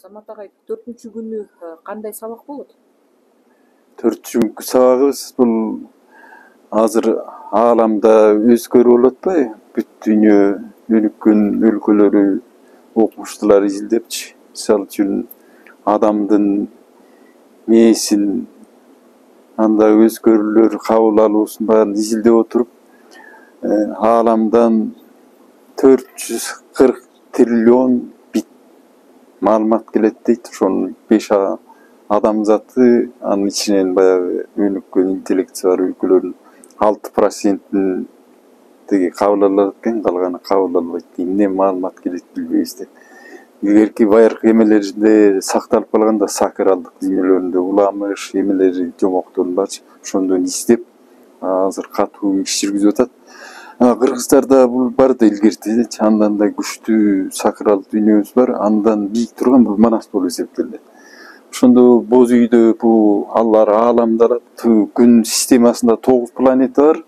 Самат агай 4-күнү кандай сабак болот? 4-күнкү сабагыбыз бул азыр ааламда өзгөрүп болуп атпайбы? Бүт дүйнө өнүккөн өлкөлөрү окумуштуулар изилдепчи. Мисалы үчүн адамдын мээсин, анда өзгөрүүлөр кабыл алуусун баарын изилдеп отуруп, ааламдан 440 триллион бит маалымат келет дейт. Ошонун 5 адамзаты, анын ичинен баягы өнүккөн интеллекти бар өлкөлөрдүн 6%-ин теги кабыл алат экен, калганы кабыл албайт. Эмне маалымат келет билбейбиз деп. Илгерки байыркы эмелеринде сакталып калганда сакралдык дүйнөлөрүндө уламыш эмелери, жомоктордун барчы ошондон издеп азыр катуу иш жүргүзүп атат. Кыргыздарда бул бар да илгертичи, андан да күчтүү сакрал дүйнөбүз бар. Андан бийик турган бул Манас болуп эсептелет. Ошондо боз үйдө бул ааламда күн системасында 9 планета бар.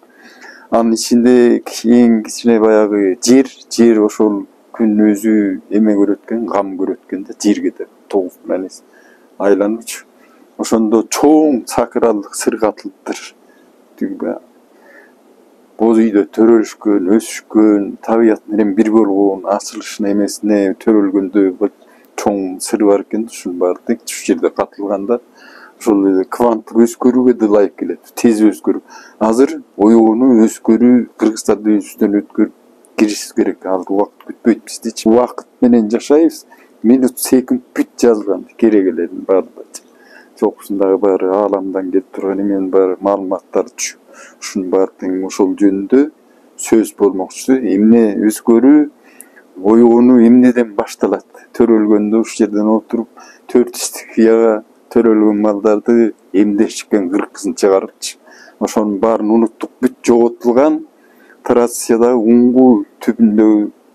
Анын ичинде эң кичине баягы жер ошол күн өзү эме көрөт экен, кам көрөт экен да, жерге да 9 планета айлануучу. Ошондо чоң сакралдык сыр катылыптыр. Боз үйдө төрөлүшкөн, өсүшкөн, табият менен бир болгон, ачылышына эмесине төрөлгөндө чоң сыр бар экен. Ушунун баары тең ушул жерде катылганда ошол эле кванттык өзгөрүүгө да ылайык келет. Тез өзгөрүү. Азыр ойгону өзгөрүү Кыргызстанда өзүбүздөн өткөрүп киришибиз керек. Азыр убакыт күтпөйт биздичи. Убакыт менен жашайбыз. Минут, секунд бүт жазылган керек эленин баардыгы. Жокусундагы баары ааламдан келип турган эменин баары маалыматтар ушунун баары тең ошол жөнүндө сөз болмокчу. Эмне өзгөрүү, ойгонуу эмнеден башталат? Төрөлгөндө ушул жерден отуруп 4 стихияга төрөлгөн малдарды эмдешкен 40-сын чыгарыпчы. Ошонун баарын унуттук, бүт жоготулган. Трассиядагы уңгу түбүндө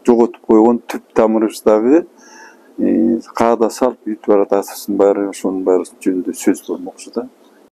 жоготуп койгон түп тамырыбыздагы каада салып бүтүп барат, асырсын баары ошонун баары жөнүндө сөз болмокчу да.